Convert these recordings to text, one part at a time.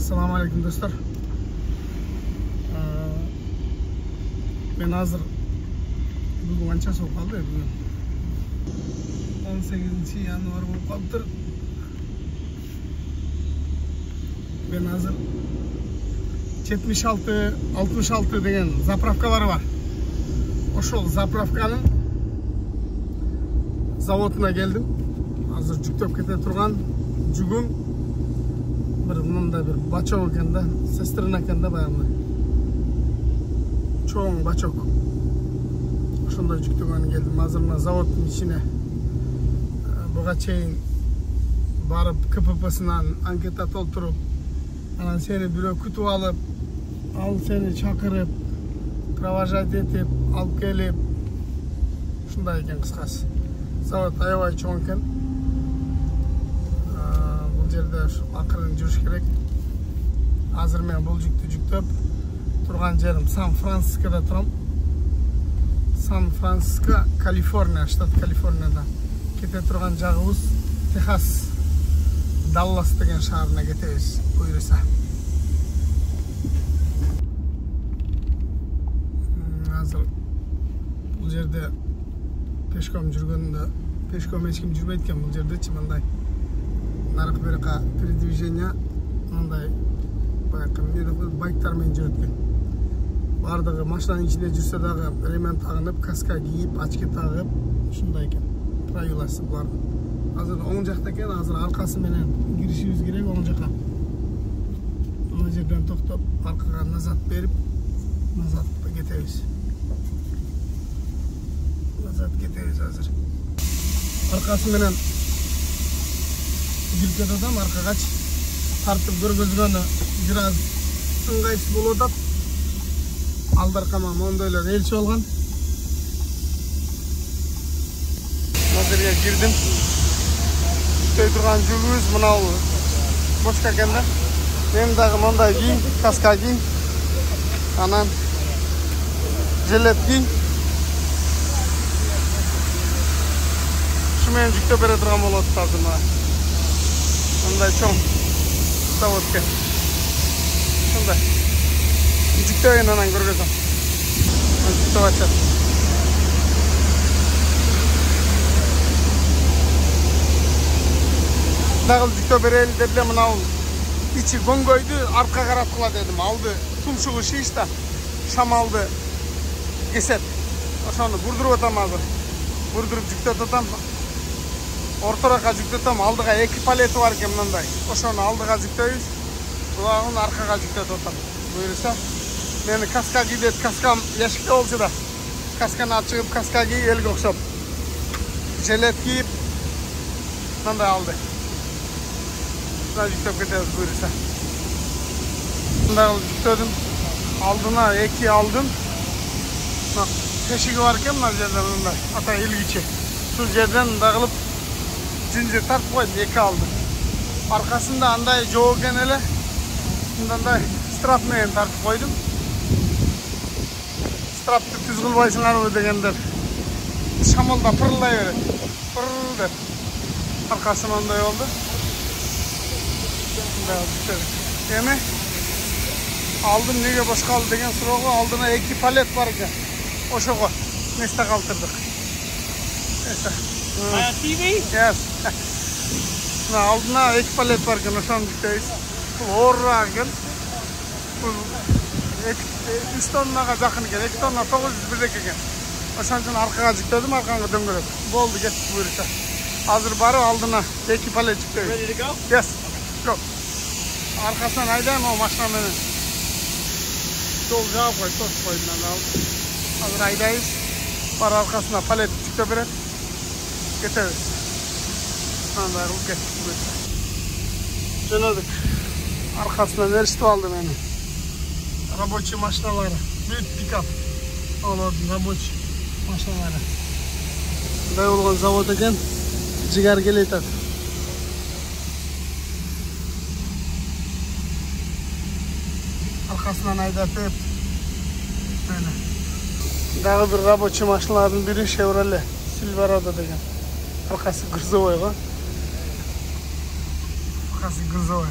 Assalamu alaikum dostlar. Ben hazır bugün ancha soğuk kaldı bugün. 18 yanvar bo'lib qolibdir. Ben hazır 76 degan zapravkalar var. Oşol zapravkanın zavoduna geldim. Hazır жүктөп kete turgan жүгүм bir mında bir bachok ekan da, sestrin ekan da bayamda. Çoğun bachok. Şunda жүктөгөнү geldim. Hazır mına zavodun içine buga çeyin barıp KPP'sinden anketa tolturup anan seni bирөө күтүп alıp, al seni çakırıp, провожать etip, alıp gelip şunday ekan kıskası. Zavod aябай чоң ekan. Жерде акырын жүрүш керек. Азыр мен бул жүктү жүктөп турган жерим Сан-Францискода турам. Сан-Франциско, Калифорния, штат Калифорнияда. Кете турган жагыбыз Техас, Даллас деген шаарына кетебиз, буйруса. Азыр бул жерде пешком жүргөндө, пешком эч ким жүрбөйт экен бул жердечи, мындай нарық берқа передвижение мындай байктар менен жүрөт экен. Бардыгы машинанын ичинде жүрсө дагы ремень тагынып, каска кийип, очки тагып, ушундай экен. Правиласы булар. Азыр оң жакта экен, азыр аркасы менен киришибиз керек оң жака. Мына жерден токтоп, аркага назад берип, назад кетебиз. Назад кетебиз азыр. Аркасы менен жүрүп жатам, аркагач тартып көргөзгөнү бир аз ыңгайсыз болуп атат. Алдаркама мондойлор элчи болгон. Мына жерге кирдим. Күтөй турган жүгүбүз мына бошка экен да. Мен дагы мондай кийим, каска кийим. Анан жилет кийим. Ушу менен жүктөп бере турган болот азыр мына. Мындай чоң завод экен. Мындай. Жүктөгөн анан көргөзөм. Жүктөп атат. Дагы жүктөп берели деп эле мына ичи көңгөйдү арка караткыла дедим. Алды тумшугу шишта, шамалды кесет. Ошону бурдуруп атам азыр. Бурдуруп жүктөп атам. Орторака жүктөтөм, алдыга 2 палети бар экен мындай. Ошону алдыга жүктөйбүз. Булагын аркага жүктөтүп атам. Буйруса, мени каска кийдет, каскам яшикте болчу да. Касканы ачыгып, каска кийип элге окшоп. Жилет кийип, мындай алды. Мына жүктөп кетебиз буйруса. Мындай жүктөдүм. Алдына 2 алдым. Мына тешиги бар экен мына жерде мындай. Ата илгичи. Ушул жерден мындай кылып zincir tartıp koydum, 2 aldım. Arkasında anday çoğu genele mындай strap menен tartıp koydum. Strapты tüz kılbaysыңар degenler şamalda pırılday verir. Pırıl der. Arkası mınдай oldu. Demi aldım nege boş kaldı degen soruğa aldığına 2 palet var ekan. Oşoğa neste kaldırdık. Neste. TV? Yes. Aldına 2 palet var ekan, oşonu жүктөйбүz. Бул оорураак экен. Бул 3 тоннага жакын экен, 2 тонна 901 экен. Ошон үчүн аркага жүктөдүм, аркаңа дөңгөлөп. Болду, кетти буйруса. Азыр барып алдына 2 палет жүктөйбүз. Ready to go? Yes. Go. Arkasынан айдайм, о машина менен. Жол жаап кой, тосуп койдум анан алып. Азыр айдайбыз. Бар аркасына палет жүктөп берет. Кетебиз. Андай кылып кеттик. Жөнөдүк. Аркасынан элчитип алды мени. Рабочий машиналары. Büyük пикап. Олордун рабочий машиналары. Мындай болгон завод экен. Жигер келе атат. Аркасынан айдатып. Мына. Дагы бир рабочий машиналардын бири Chevrolet Silverado деген. Аркасы грузовой го. Аркасы грузовой.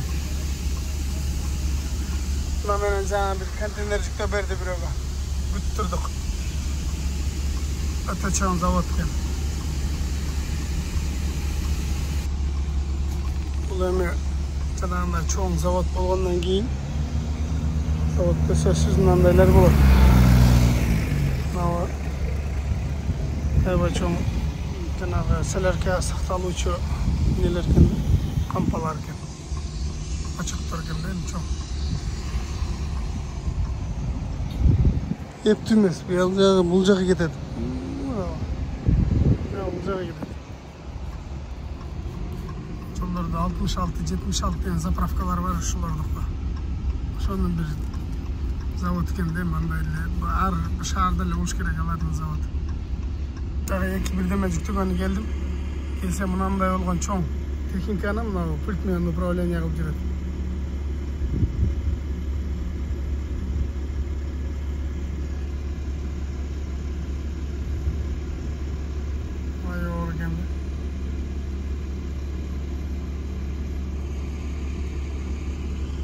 Buna menen жаңа bir kontener жүктеп берди бирөөгө. Күттүрдүк. Өтө чоң завод экен. Бул эми жанагындай чоң завод болгондон кийин заводдо сөзсүз мындайлар болот. Мына аябай чоң жанагы селерке сакталуучу нелер экен, кампалар экен. Ачыктар экен да эми чоң. Эптүү эмес, бул жака кетет. Бул жака кетет. Жолдордо 66-76 деген заправкалар бар ушулардыкы. Ошонун бир завод экен да, мындай эле ар шаарда эле болуш керек алардын заводу. Дагы эки бирдеме жүктөгөнү келдим. Келсе мынандай болгон чоң техниканы мына пульт менен управление кылып жүрөт.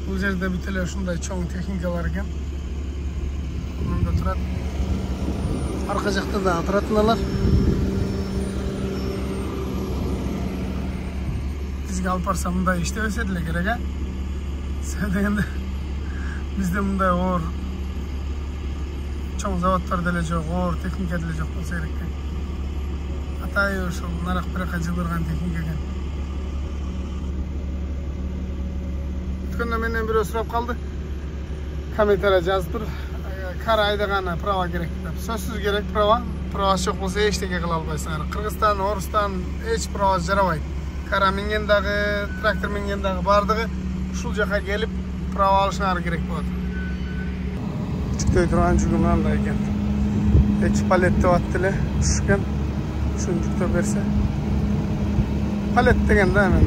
Бұл жерде бүт эле ушундай чоң техникалар экен. Мында турат. Арка жакта да туратыналар. Бизге алып барса мындай иштебесе деле керек, а? Себеби дегенде бизде мындай оор чоң заводдор деле жок, оор техника деле жок болсо керек экен. Атайы ошол нарак биракка жылдырган техника экен. Менен бирөө сурап калды. Комментарий жазып тур. Кара айдаганы права керек деп. Сөзсүз керек права. Правасы жок болсо эчтеке кыла албайсыңар. Кыргызстан, Орустан эч права жарабайт. Кара минген дагы, трактор минген дагы бардыгы ушул жака келип права алышыңар керек болот. Жүктөй турган жүгү мындай экен. 2 палет деп атты эле, ушкен. Ушуну жүктөп берсе. Палет деген да мен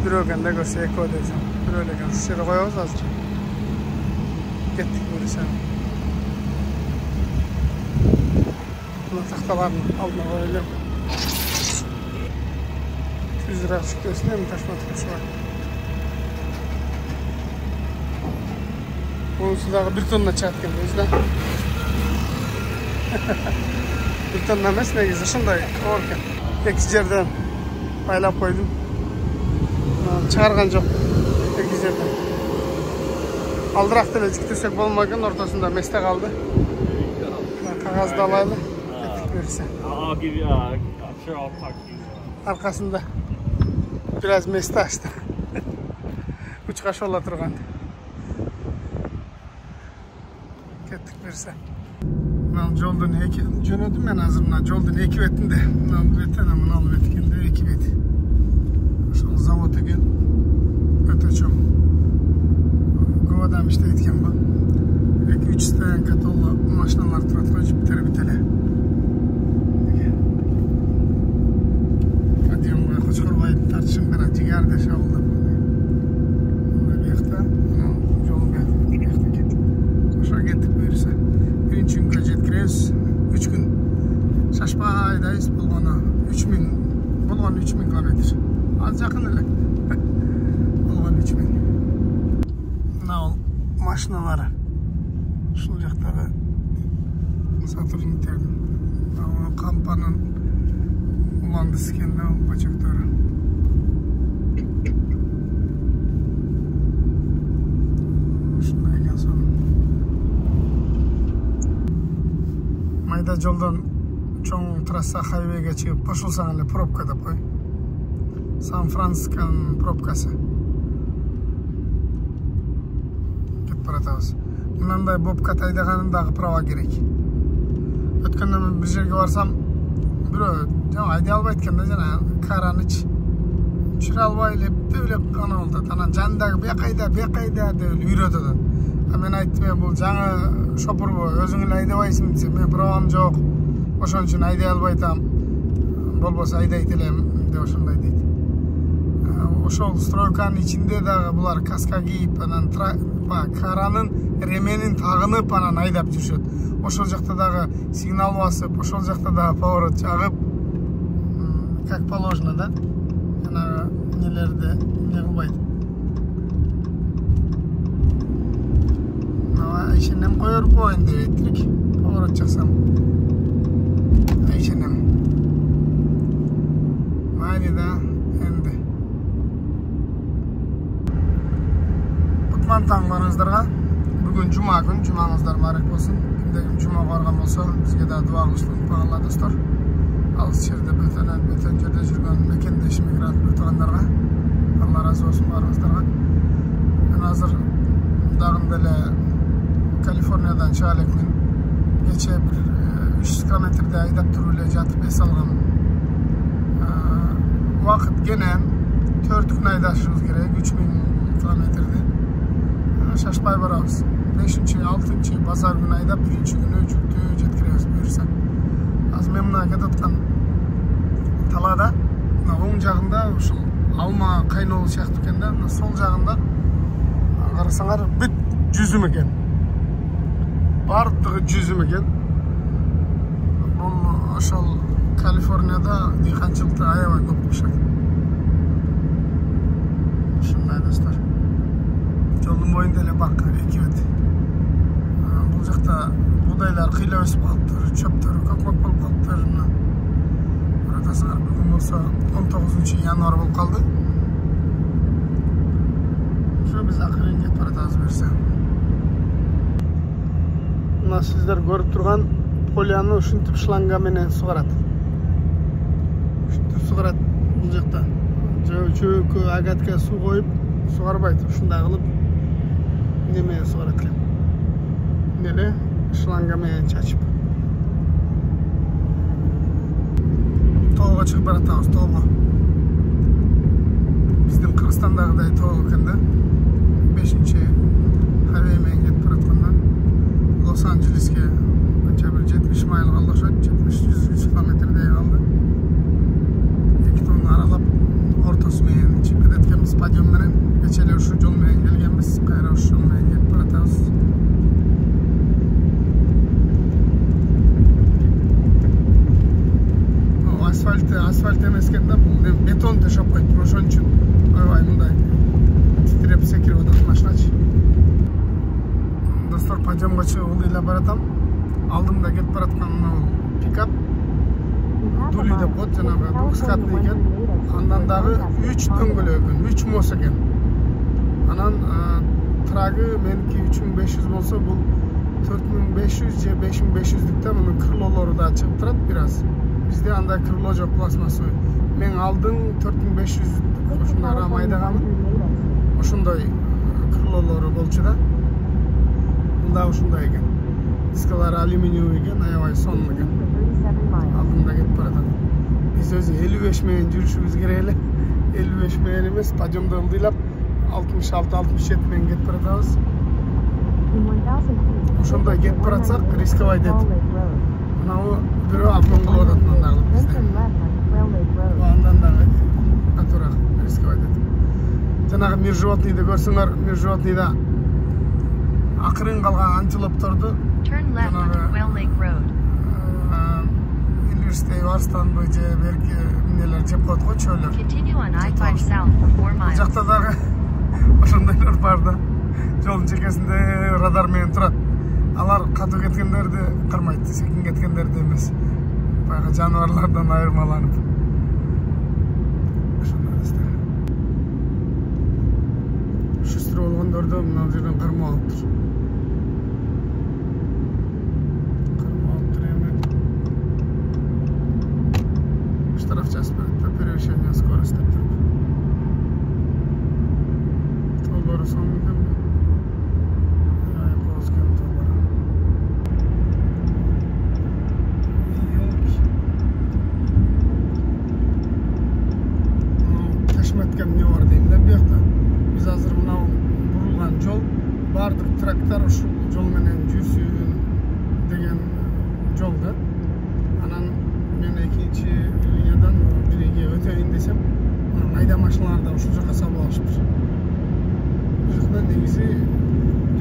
бирөөгөн да көрсө эко десем. Böyle şu şere koyuyoruz azıcık. Gittik böyle sen. Buna tahtaların altına koyalım. 200 lira çıkıyorsun değil mi? Taşma tıkışı var. Bunun sudağı 1 tonla çatken o yüzden. 1 tonla emas ne güzel şunday orken. 2 yerden paylap koydum. Çıkargan yok. Aldırak деле жүктөсөк болмаган, ортосунда месте калды. Кагазды алайлы, кеттик берсе. Аркасында biraz месте ачты. Учка шола турган. Кеттик берсе. Мына жолдун эки жөнөдүм мен азыр мына жолдун эки бетинде. Мына беттен мына бет экенде эки бет. Ошол завод экен. Өтө чоң. Adam işleydi ekan bu. 2-3 stoyanka to'la mashinalar turadi, qo'yib bitele. Qadimgi Qo'chqorboyni tartishim kerak, jigarda shavulda. Bu yoqda, mana yo'lga ketdik. O'sha ketdik buyursa. Birinchi kunga yetkiramiz. 3 kun Shashbaydayız bo'lgani 3000 kilometr. Az yaqin ele. Bo'lgan 3000. Машиналары ушул жактагы сотрудниктердин компанын уландысы экен да бачоктору. Ушундай экен сон. Майда жолдон чоң трасса хайвейге чыгып кошулсаң эле пробка деп кой. Сан-Францисконун пробкасы. Baratağız. Mınандай bob kataydaganın dağı prava gerek. Ötkende men bir жерге барсам, бирөө жана айдай албайт экен да, жана караны чүрө албай эле деп гана болду. Анан жандагы бекайда деп үйрөтөт. А мен айттым, бул жаңы шопурбу, өзүң эле айдабайсың десе, мен правам жок. Ошон үчүн айдай албайтам. Болбосо айдайт элем деп ошондой дейт. Ошол стройканын ичинде дагы булар каска кийип, анан каранын ременин тагынып анан айдап жүрүшөт. Ошол жакта дагы сигнал басып, ошол жакта дагы поворот чагып, как положено, да? Жана нелерде не кылбайт. koyup koyun деп еттірік. Поворот жақсам. Айшенем. Майны да енді. Құтман таң барыңыздарға. Бүгін жұма күн, жұмаңыздар барық болсын. Кімдегі жұма барған болса, бізге де дуа қылышылын бағала достар. Алыс жерде бөтен жерде жүрген мекендеші мигрант тұрғандарға Алла разы болсын барыңыздарға. Мен азыр дағын деле Калифорниядан шығалекмін. Кече бір 300 километрде айдап тұрып эле жатып эс алгам. Уақыт кенен 4 күн айдашыбыз керек, 3000 километрди. Шашпай барабыз. 5-6 базар күнү айдап, 3 күнү жүктү жеткиребиз буюрса. Азыр мен мына кетаткан талада, оң жагында ушул алма кайнолу сыяктуу экен да, сол жагында карасаңар бүт жүзүм экен. Бардыгы жүзүм экен. Бул ошол Калифорнияда дыйканчылыкта аябай көп кылышат. Ушундай достор. Жолдун боюнда эле бак экибет. Бул жакта будайлар кыйла өсүп калыптыр, чөптөр көкмөк болуп калыптыр. Атасыңар бүгүн болсо 19 январь болуп калды. Ошо биз акырын кетип баратабыз берсе. Мына сиздер көрүп турган полияны ушинтип шланга менен сугарат. Ушинтип сугарат бул жакта. Чөйкө агатка суу коюп сугарбайт, ушундай кылып неме сугарат элем. Неле шланга менен чачып. Тоого чыгып баратабыз, тоого. Биздин Кыргызстандагыдай тоо экен да. 5-чи хайвей менен кетип баратканда Лос-Анджелеске канча бир 70 майл калды окшойт, 70-100 километрдей калды. 2 тонн аралап ортосу менен чыгып кеткенбиз подъем менен. Кечеле ушу жол менен келгенбиз, кайра ушу жол менен кетип баратабыз. Асфальт эмес экен да, бул бетон төшөп койт. Ошон үчүн аябай мындай титиреп секирип атат машиначы. Достор, подъемго чыгып ылдыйлап баратам. Алдымда кетип бараткан пикап Дули деп коет, жанагы двухскатный экен. Андан дагы 3 дөңгөлөк экен, 3 мос экен. Анан трагы меники 3500 болсо, бул 4500 же 5500'лүктө мунун крылолору да чыгып турат бир аз. Bizde anda krilo жок, пластмассовый. Мен алдың 4500 ошондой арам айдаганмын. Ошондой крылолору болчу да. Мында ошондой экен. Дискалары алюминиевый экен, аябай сонун экен. Алдымда кетип баратат. Биз өзү 55 менен жүрүшүбүз керек эле. 55 менен эмес, подъемдо ылдыйлап 66-67 менен кетип баратабыз. Ошондой кетип баратсак рисковать этип. Мынау бирөө апон кылып атат мындай кылып бизде. Андан дагы атура рисковать этип. Жанагы мир животныйды көрсөңөр, мир животныйда акырын калган антилопторду университет Арстанбы же берки эмнелер жеп коет го, чөөлөр. Бул жакта дагы ошондойлор бар да. Жолдун чекесинде радар менен турат. Алар катуу кеткендерди кырмайт, секин кеткендерди эмес. Баягы жаныбарлардан айырмаланып. Ошондой достор. Шустур болгондорду мына жерден кырмап алыптыр. Штраф жазып берет, превышение скорости деп туруп. Толбору сонун экен. Biz hazır mına burulgan jol, bardык трактор ушул жол менен жүрсүн деген жолда. Анан мен экинчи линиядан бириге өтөйүн десем, майда машиналар да ушул жака салып алышыптыр. Бул жакта негизи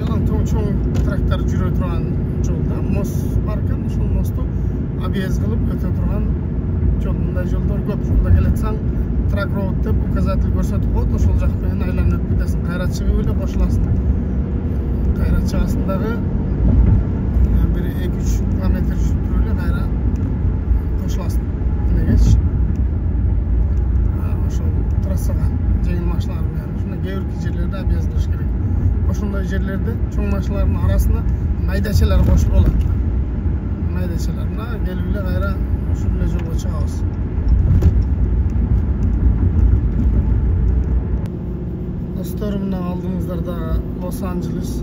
жалаң чоң трактор жүрө турган жолда мост бар экен, ушул мосту объезд кылып өтө турган жол. Мындай жолдор көп. Жолдо келатсаң трак роуд деп указатель көрсөтүп коет, ошол жак менен айланып кетесиң. Кайра чыгып эле кошуласың. Кайра чыгасың дагы bir 2-3 kilometre sürüyle gayra koşulasın. Ne geç? Şu trassaga jengil maşinalar bilen. Şuna gevriki yerlerde abiyaz kılış gerek. Oşunday yerlerde çoğun maşinaların arasında maydaçalar koşup olan. Maydaçalarına gelüyle gayra şöyle jolga çıkabız. Dostlarımdan aldığımızlarda Los Angeles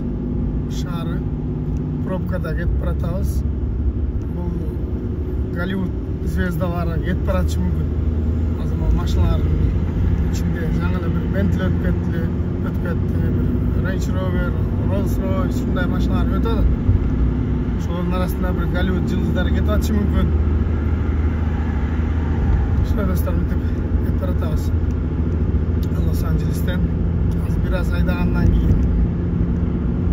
şehri probkada ketip baratабыз. Bu Голливуд звездалары ketip baratışı mümkün. Azam o maşinaların içinde жаңа bir Bentley ötüp ketti, bir Range Rover, Rolls Royce şunday maşinalar ötedi. Şunun arasında bir Голливуд yıldızları ketip baratışı mümkün. Şuna dostlarım ketip baratабыз. Los Angeles'ten biraz aydağından giyin.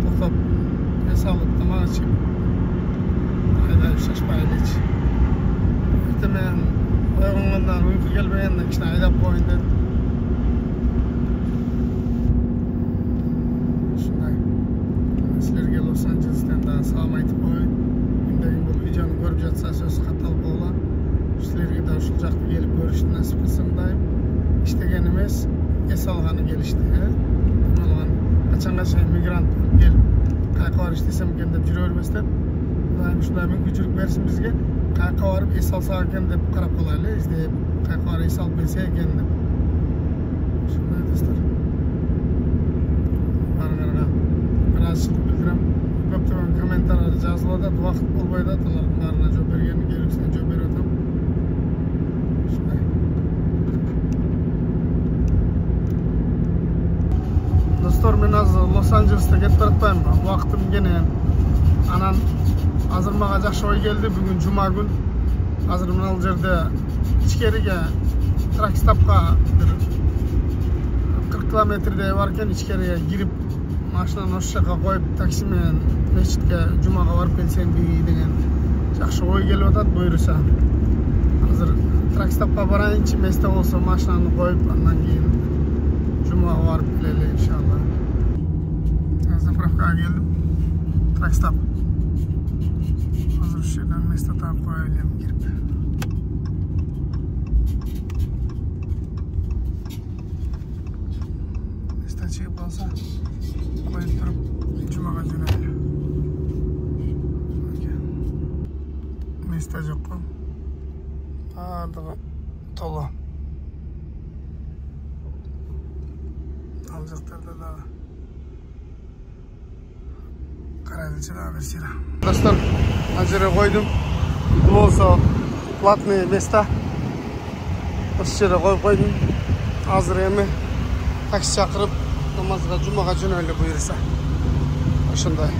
Toktop hesablık tamam açıp aydayıp şaşmayın hiç. Ertemen oygungandan uyku gelmeyenden işte aydap koyun dedim. Şunday sizlerge Los Angeles'ten daha salam aytıp koyun. Gündegin bu videonu görüp jatsa söz katalып olan sizlerge de uşul jakты gelip görüşünü nasip kılsın dayım. İştegen emes es alğanı gelişti. Kaçan migrant gelip qayqa barıp istesem eкен dep jüre bermestен daim şunday mümkünçülük bersin bizge qayqa barıp es alsak eкен dep qarap kalaylı izdep qayqa barıp es alıp berse eкен dep şunday dostlar barılarga razıçılık bildirem köптөгөн kommentarlar жазылып атат убакыt болбой атат алардын баарына жооп бергени керексине жооп берип атам şunday dostlar men azыр Los Angeles'ta ketip baratpayм. Vaqtim gene anan azыр maga жакшы ой келди. Бүгүн жума күн. Азыр мына жерде ичкериге тракстапка 40 километрдей бар экен. Ичкериге кирип машинаны ош жака коюп такси менен мечитке жумага барып келсемби деген жакшы ой келип атат буюрса. Азыр тракстапка барайынчы, месте болсо машинаны коюп андан кийин жумага барып келели иншалла. Заправкага келдим. Тракстап. Азыр ушул жерден месте таап коя элем кирип. Месте чыгып калса, коюп туруп жумага жөнөйлү. Месте жок го. Бардыгы толо. Al жактарда дагы карайлычы дагы бир сыйра. Достор, мына жерге койдум. Болсо платный места. Ошол жерге коюп койдум. Азыр эми такси чакырып намазга жумага жөнөйлү буюрса. Ошондой.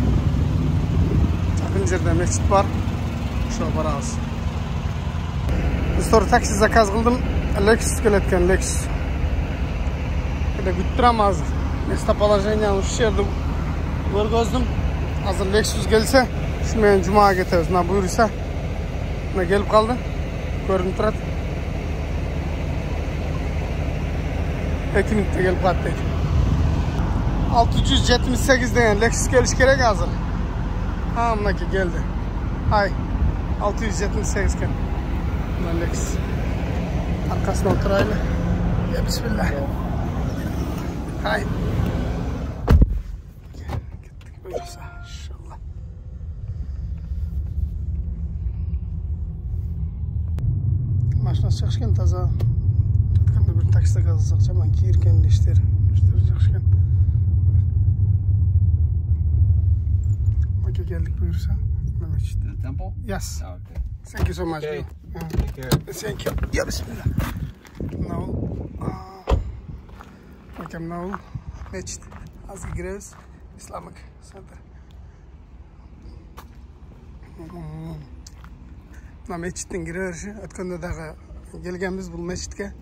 Жакын жерде мечит бар. Ошого барабыз. Достор, такси заказ кылдым. Lexus келет экен, Lexus. Күтүп турам азыр. Местоположение ушул жерди көргөздүм. Азыр Lexus келсе, ушу менен жумага кетебиз. Мына буюрса. Мына келип калды. Көрүнүп турат. 2 мүнөттө келип калат дейт. 678 деген Lexus келиш керек азыр. Мынакей келди. Ай, 678 экен. Мына Lexus. Arkasına oturaylı. Ya bismillah. Hay. Gittik böyleyse inşallah. Maşına çıkışken taza. Tutkanda bir takside kalırsak zaman kiyirkenli işler. İşleri çıkışken. Bakın geldik buyursa. The temple? Yes. Oh, okay. Thank you so much. Okay. Take care. Thank you. Ya bismillah. Now, welcome now. Mescid. Az giriyoruz. Islamic Center. Mına mescidden giriyoruz. Ötkende dağı gelgenimiz bu mescidke.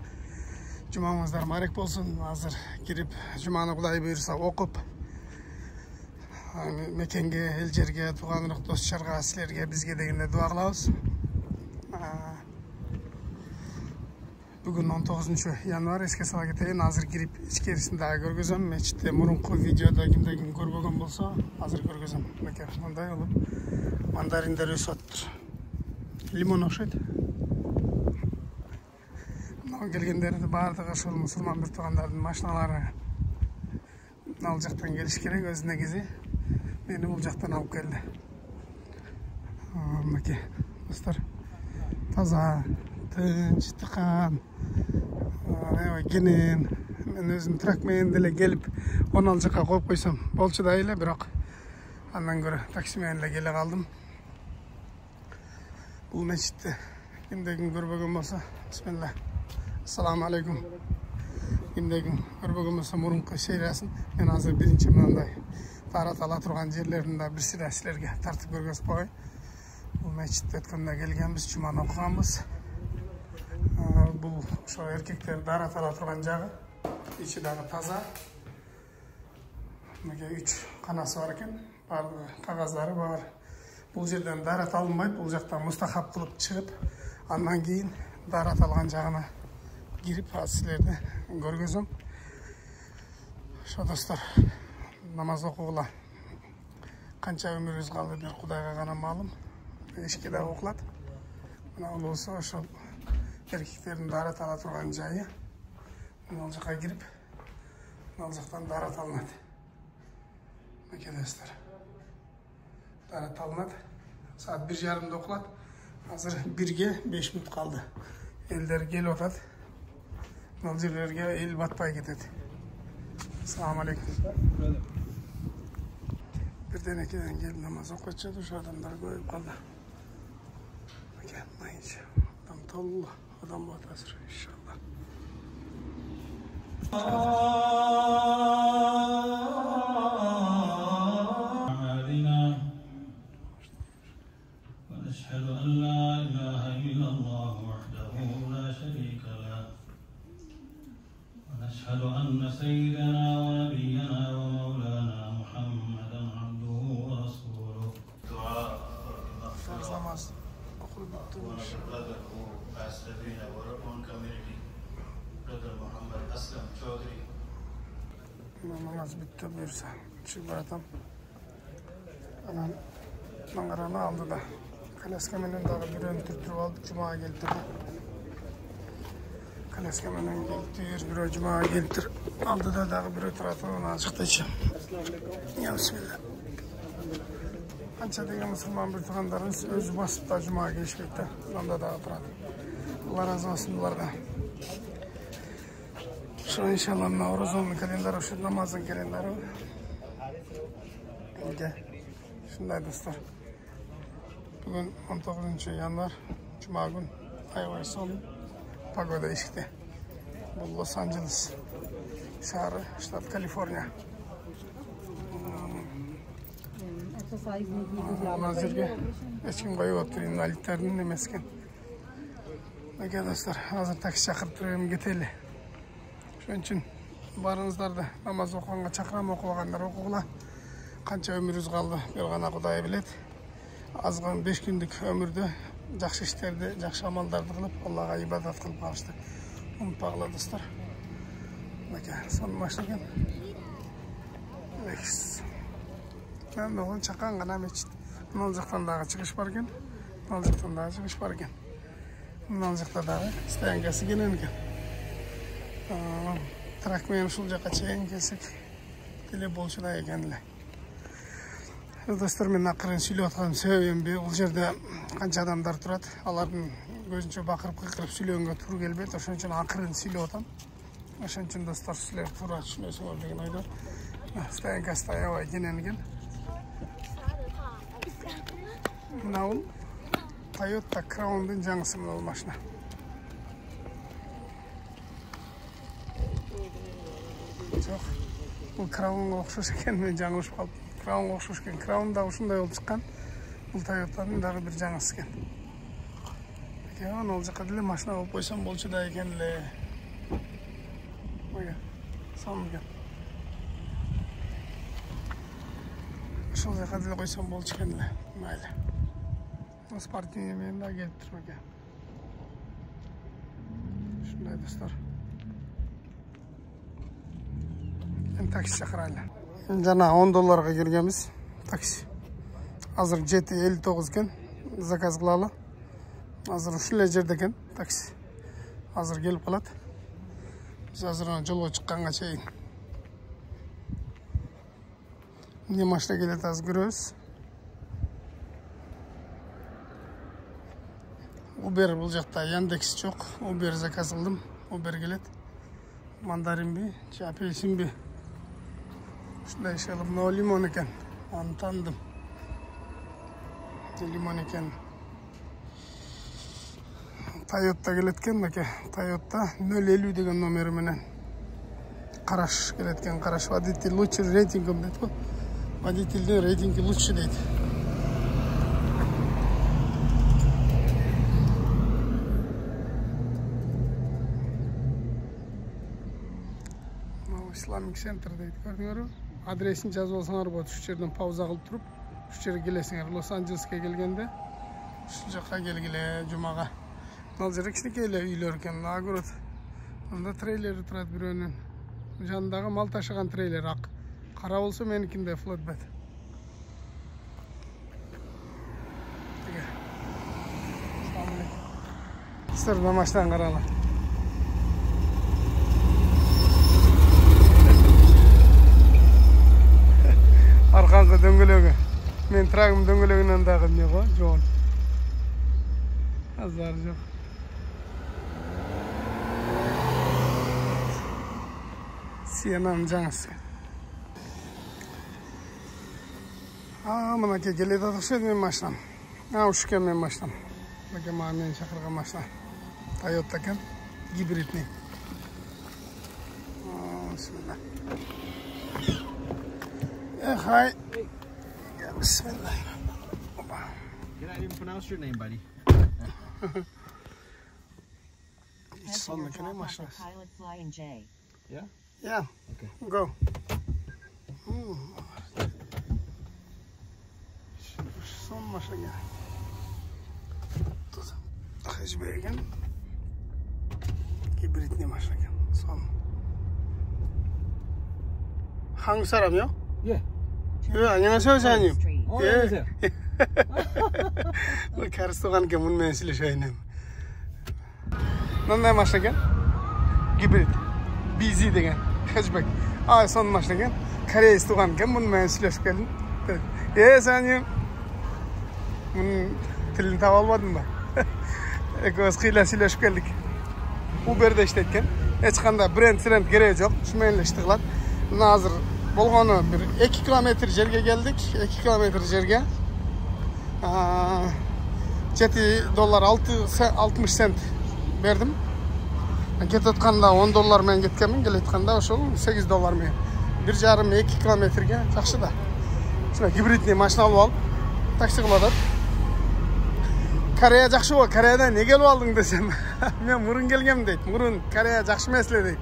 Cumamızlar mübarek bolsun. Hazır girip Cumаны Kuday buyursa okup mekenge, el jerge, tuğanlık dostlarga, sizlerge, bizge degende dua kılabız. Bugün Бүгін 19 январ, еске сала кетейін. Азыр кирип ичкерисин дагы көргөзөм. Мечитте мурунку видеода кимде ким көрбөгөн болсо, азыр көргөзөм. Мынакей мындай болуп мандариндер өсүп атыптыр. Лимон окшойт. Мына келгендерди баардыгы ошол мусулман бир туугандардын машиналары. Ал жактан келиш керек, өз негизи. Мени бул жактан алып келди. Мынакей достор, таза, тынч, тыкан, кенен. Мен өзүм трак менен деле келип, оны ал жакка коюп койсом болчу да эле, бирок андан көрө такси менен эле келе калдым. Бул мечитти кимде ким көрбөгөн болсо, бисмилла. Ассаламу алейкум. Кимде ким көрбөгөн болсо мурунку сериясын мен азыр биринчи мындай тарат ала турган жерлерин да бир сыйра силерге тартып көргөзүп коеюн. Бул мечитте өткөндө келгенбиз, жуманы окуганбыз. Бул ошо эркектер дарат ала турган жагы. Ичи дагы таза. Мынакей 3 канасы бар экен. Баардыгы кагаздары бар. Бул жерден дарат алынбайт, бул жактан мустахап кылып чыгып, андан кийин дарат алган жагына кирип, силерди көргөзөм. Ошо достор, намаз окугула канча өмүрүбүз калды, бир Кудайга гана маалым. Эшикке дагы окулат. Мына болсо ошол эркектердин дарат ала турган жайы. Ал жакка кирип, ал жактан дарат алынат. Мынакей достор, дарат алынат. Саат 1:30 окулат. Азыр 1-ге 5 мүнөт калды. Элдер келип атат. Ал жерлерге эл батпай кетет. Ассаламу алейкум. Birden ekiden geldi, namaz okuyacağız. Şu adamlar koyup kaldı. Gelmeyiz. Adam dolu. Adam bu hazır inşallah. ونشهد أن لا إله إلا الله وحده لا شريك له ونشهد أن سيدنا ونبينا ومولانا محمدا عبده ورسوله دعاء Namaz okul bitti. brother who passed away in our own community, Brother Muhammad Aslam Chaudhry. Namaz bitti buyursa. Çıkıp atam. Anan mangaranı aldı da. Kaleskamenin dağı bir ön türtürüp aldı. Cuma'ya geldi de. Kaleskamenin geldi. Bir Cuma'ya geldi. Aldı da dağı bir ötüratı ona çıktı içi. Ya bismillah. Ança degen musulman bir tuğandarınız özü basıp da Cuma'ya gelişmekte. Onda dağı oturады. Allah razı olsun bunlardan. Şu inşallah Navruz'un kalenderi, şu namazın kalenderi. Şunday dostlar. Bugün 19 yanvar, Cuma gün, ay sonu, Pagoda eşikte. Bu Los Angeles şehri, ştat Kaliforniya. Hazırga eşkin koyup oturuyor, invalidlerinin nemesken. Peki dostlar, hazır taksi çakırıp duruyorum, geteli. Şunun için barınızlar da namaz okuğanға çakıram, okuğanlar okuğula. Kança ömürüz kaldı, bir gana Kuday bilet. Azgın 5 günlük ömürde жақсы işlerdi, жақсы amaldарды kılıp, Allah'a ibadet kılıp kalıştı. Unutpağıla dostlar. Peki, son başlarken. Ben de onu çakan gana meçit. Bunun jaktan dağı çıkış barken, bunun jaktan dağı çıkış barken. Bunun jakta dağı isteyen gelsi gelen eken. Trak meni ушул жака чейин келсек деле болчу да экен эле. Достор, мен акырын сүйлөп аткан себебим бул жерде канча адамдар турат. Алардын көзүнчө бакырып кыйкырып сүйлөгөнгө туура келбейт. Ошон үчүн акырын сүйлөп атам. Ошон үчүн достор, силер туура түшүнөсүңөр деген ойдо. Стоянкасы аябай кенен. Мына бул Toyota Crown'дун жаңысы бул машина. Жоқ, бұл Краунға оқшаш екен, мен жаңылышып қалдым. Краунға оқшаш екен, Краун да ушундай болып шыққан. Бұл Тойотаның дағы бір жаңасы екен. Екен, ол жаққа деле машина болып қойсам болчу да екен эле. Ой, салым екен. Ошол жаққа деле қойсам болчу екен эле. Майлы. Спортивный мен да келип турмак экен. Şunday dostlar. Taksi chaqiraylik. Jana $10 ga kirganmiz. Taksi. Hozir 7:59 ekan. Zakaz qilali. Hozir shunday yerda ekan taksi. Hozir kelib qoladi. Biz hozir yo'lga chiqqanga chayin. Ne mashina keladi hozir ko'ramiz. Uber bu yoqda Yandex yo'q. Uber zakaz qildim. Uber keladi. Mandarin bi, apelsin bi. Shunday ishilib, no limon ekan. Onu tanıdım. Limon ekan. Toyota keletken aka. Toyota 050 degan nomeri bilan qarash keletken, qarash водитель лучше рейтингом deydi. Водительдің рейтинги лучше deydi. Islamic Center deydi. Gördüңөр? Adresini жазып алсаңар болады. Şu жерден пауза кылып туруп, şu жерге келесиңер. Лос-Анджелеске келгенде, şu жакка келгиле жумага. Ал жерде кичинекей эле үйлөр экен. Агород. Анда трейлер турат бирөөнүн. Жанындагы мал ташыган трейлер ак. Кара болсо меникинде флотбет. Сырда машинадан карагыла. Arkanғы döngülögü. Men tragım döngülögünden dagı ne go? Jol. Azar yok. Siyanam canısı. Mına ke geledi atışıyor men maşinam. Uşken men maşinam. Baka men çakırgan maşina. Toyota ekan. Gibridni. Bismillah. Hi. Yeah, bismillah. Can I even pronounce your name, buddy? Son makine maşina. Pilot flying J. Yeah? Yeah. Okay. Go. Son maşina. Hacbeygen. Hibritli maşina. Son. Hangi saram yok? Yeah. 안녕하세요, 사장님. 안녕하세요. 가르스토간 게 문면 실으셔야님. 넌 마시게? 기브릿. 비지 되게. 해주백. 손 마시게? 가르스토간 게 문면 실으셔야님. 예, 사장님. 틀린 tavalmadın mı? Ekoz khila silashkallik. Uber'de işletken. Hech qanday brend gerek yok. Shumenle ishtiqlat. Nazır bolğonu bir 2 kilometr yerge geldik. 2 kilometr yerge. $7 60 cent berdim. Ketetqanda $10 men ketkenmin, keletqanda oşol $8 men. 1,5-2 kilometrge жақсы да. Şuna hibridli maşina alıp al. Taksi kıladat. Koreya жақсы ғой. Koreyadan ne gelip aldың desem. Men murun gelgem deydi. Murun Koreya жақсы mesele deydi.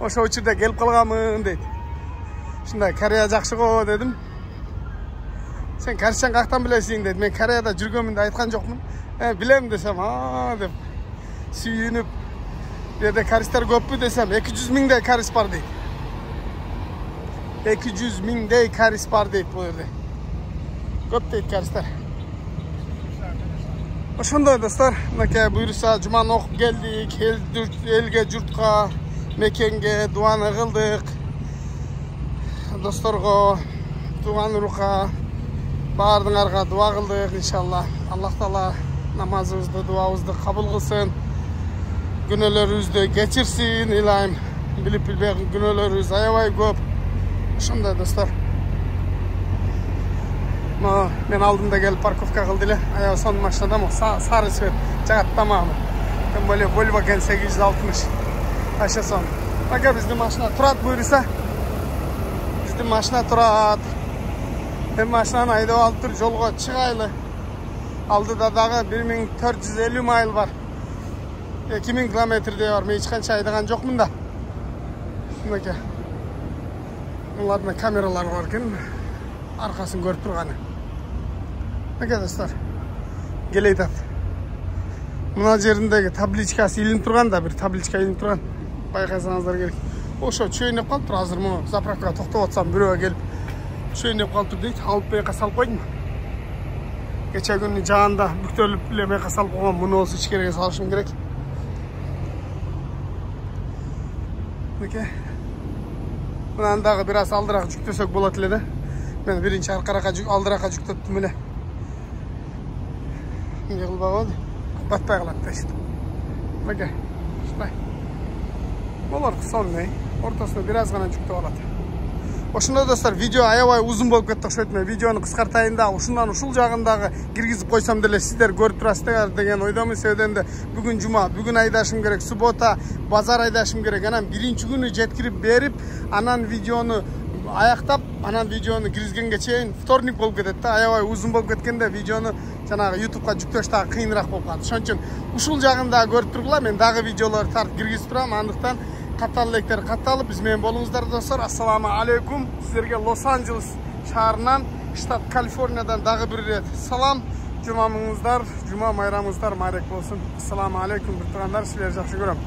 Oşo uçurda gelip kalgamın deydi. Şunda Koreya жақсы ғой dedim. Sen karşıdan kaktan bilesin dedi. Men Koreyada жүрgөнмүн айтқан жоқмын. Bilem desem dep. Sүйүнүp. Bu yerде karistler köpmü desem 200 mingdey karis var deydi. 200 mingdey karis var deydi bu yerde. Köp deydi karistler. Oşonday dostlar, nake buyursa cuman okup geldik, elge, jurtqa, mekenge duanı kıldık. Dostlarga, tuğan ruha, bağırdığınlarga dua kıldık inşallah. Allah Taala namazımızda, duamızda kabul kılsın. Günölerimizi geçirsin ilayim. Bilip bilbek günölerimiz ayabay köp. Şunday dostlar. Men aldığımda gelip parkovka kıldılar. Ayağı son maşinada mı? Sarı svet. Çakat tamamı. Ben böyle Volvo gen 860. Aşağı son. Baka bizden maşina turat buyursa. Bizden maşina turat. Ben maşinanı ayda alıp tur yolga çıkaylı. Aldıda dağı 1450 mil var. 2000 kilometrede var. Men hiç kança aydagan jokmун da. Şundaki. Bunlarda kameralar var ekan. Arkasını görüp turgany. Arkadaşlar. Geleydi. Мына жеріндегі табличкасы илініп тұрған да, бір табличка илініп тұрған. Байқасаңыздар керек. Ошо чөйнеп қалып тұр, азыр мұны заправкаға тоқтап отсам, біреуге келіп чөйнеп қалып тұр дейді. Алып байқа салып қойдым. Кече күні жағында бүктөліп біле байқа салып қойған, мұны осы ішкерге салышым керек. Неке. Мынандағы біраз алдырақ жүктесек болады еле да. Мен бірінші арқарақа алдырақа жүктеттім міне. Не қылба қойды? Батпай қалады да işte. Неке. Шынай. Олар сондай. Ортасына біраз ғана жүктеп алады. Ошында достар, видео аябай uzun болып кетті ұқсайды. Мен видеоны қысқартайын да, ушундан ушул жағындағы киргизип қойсам деле сіздер көріп тұрасыздар деген ойдамын. Себебинде бүгін жума, бүгін айдашым керек, суббота, базар айдашым керек. Анан биринчи күнү жеткирип берип, анан видеону аяктап, анан видеону киргизгенге чейин вторник болуп кетет да. Аябай uzun болуп кеткенде видеону жанагы YouTube'га жүктөш дагы кыйыныраак болуп калат. Ошон үчүн ушул жагында көрүп тургула, мен дагы видеолорду тартып киргизип турам. Андыктан каттал лектер катталып, биз менен болуңуздар достор. Ассаламу алейкум. Сіздерге Лос-Анджелес шаарынан, штат Калифорниядан дагы бир рет салам. Жума майрамыңыздар марек болсун. Ассаламу алейкум, бир туугандар, силерди жакшы көрөм.